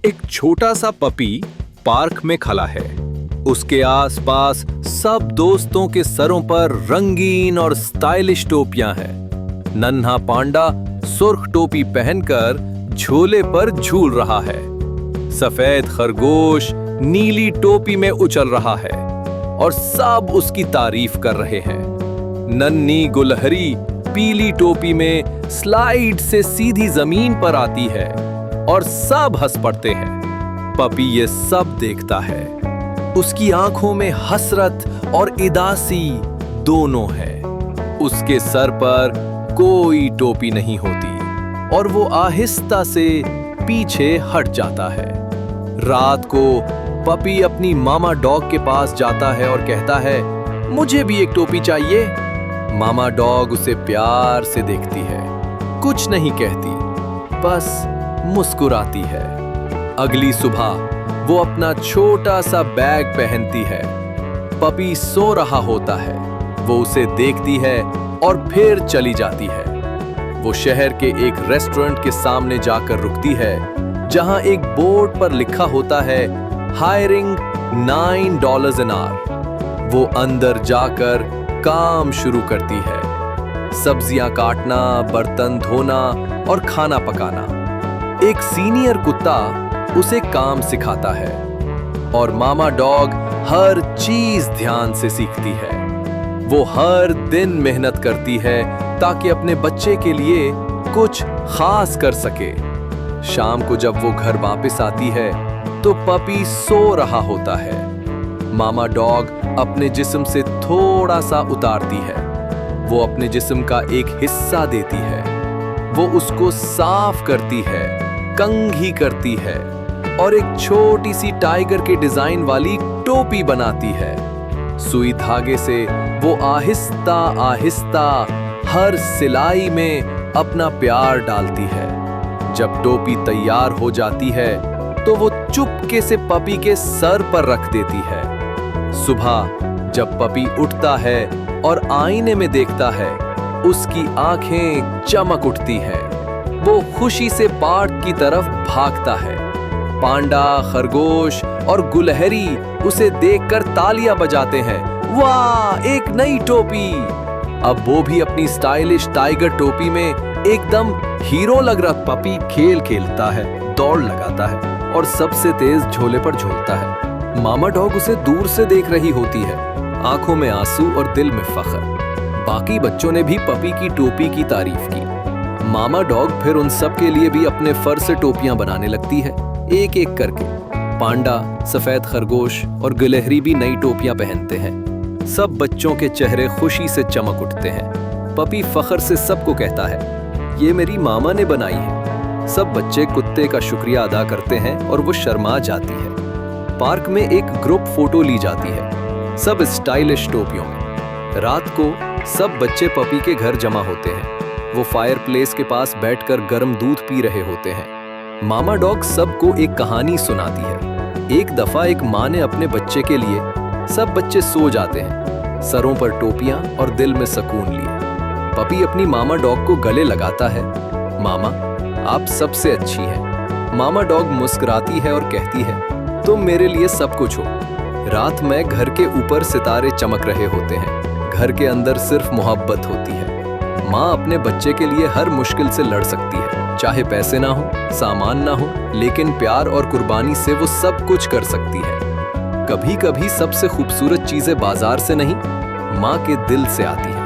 एक छोटा सा पपी पार्क में खड़ा है। उसके आसपास सब दोस्तों के सरों पर रंगीन और स्टाइलिश टोपियां हैं। नन्हा पांडा सुर्ख टोपी पहनकर झूले पर झूल रहा है। सफेद खरगोश नीली टोपी में उछल रहा है और सब उसकी तारीफ कर रहे हैं। नन्ही गुलहरी पीली टोपी में स्लाइड से सीधी जमीन पर आती है और सब हंस पड़ते हैं। पपी ये सब देखता है। उसकी आंखों में हसरत और इदासी दोनों है। उसके सर पर कोई टोपी नहीं होती और वो आहिस्ता से पीछे हट जाता है। रात को पपी अपनी मामा डॉग के पास जाता है और कहता है, मुझे भी एक टोपी चाहिए। मामा डॉग उसे प्यार से देखती है, कुछ नहीं कहती, बस मुस्कुराती है। अगली सुबह वो अपना छोटा सा बैग पहनती है। पपी सो रहा होता है। वो उसे देखती है और फिर चली जाती है। वो शहर के एक रेस्टोरेंट के सामने जाकर रुकती है, जहां एक बोर्ड पर लिखा होता है, हायरिंग $9 an hour। वो अंदर जाकर काम शुरू करती है। सब्जियां काटना, बर्तन धोना और खाना पकाना। एक सीनियर कुत्ता उसे काम सिखाता है और मामा डॉग हर चीज ध्यान से सीखती है। वो हर दिन मेहनत करती है ताकि अपने बच्चे के लिए कुछ खास कर सके। शाम को जब वो घर वापस आती है तो पपी सो रहा होता है। मामा डॉग अपने जिस्म से थोड़ा सा उतारती है। वो अपने जिस्म का एक हिस्सा देती है। वो उसको साफ करती है, कंघी करती है और एक छोटी सी टाइगर के डिजाइन वाली टोपी बनाती है। सुई धागे से वो आहिस्ता आहिस्ता हर सिलाई में अपना प्यार डालती है। जब टोपी तैयार हो जाती है तो वो चुपके से पपी के सर पर रख देती है। सुबह जब पपी उठता है और आईने में देखता है, उसकी आंखें चमक उठती है। वो खुशी से पार्क की तरफ भागता है। पांडा, खरगोश और गुलहरी उसे देखकर तालियां बजाते हैं। वाह, एक नई टोपी! अब वो भी अपनी स्टाइलिश टाइगर टोपी में एकदम हीरो लग रहा। पपी खेल खेलता है, दौड़ लगाता है और सबसे तेज झोले पर झूलता है। मामा डॉग उसे दूर से देख रही होती है, आंखों में आंसू और दिल में फख्र। बाकी बच्चों ने भी पपी की टोपी की तारीफ की। मामा डॉग फिर उन सब के लिए भी अपने फर से टोपियां बनाने लगती है, एक एक करके। पांडा, सफेद खरगोश और गिलहरी भी नई टोपियां पहनते हैं। सब बच्चों के चेहरे खुशी से चमक उठते हैं। पपी फख्र से सबको कहता है, ये मेरी मामा ने बनाई है। सब बच्चे कुत्ते का शुक्रिया अदा करते हैं और वो शर्मा जाती है। पार्क में एक ग्रुप फोटो ली जाती है, सब स्टाइलिश टोपियों में। रात को सब बच्चे पपी के घर जमा होते हैं। वो फायरप्लेस के पास बैठकर गर्म दूध पी रहे होते हैं। मामा डॉग सबको एक कहानी सुनाती है। एक दफा एक माँ ने अपने बच्चे के लिए, सब बच्चे सो जाते हैं, सरों पर टोपियां और दिल में सुकून लिए। पपी अपनी मामा डॉग को गले लगाता है। मामा, आप सबसे अच्छी हैं। मामा डॉग मुस्कुराती है और कहती है, तुम मेरे लिए सब कुछ हो। रात में घर के ऊपर सितारे चमक रहे होते हैं। घर के अंदर सिर्फ मोहब्बत होती है। माँ अपने बच्चे के लिए हर मुश्किल से लड़ सकती है, चाहे पैसे ना हो, सामान ना हो, लेकिन प्यार और कुर्बानी से वो सब कुछ कर सकती है। कभी कभी सबसे खूबसूरत चीजें बाजार से नहीं, माँ के दिल से आती है।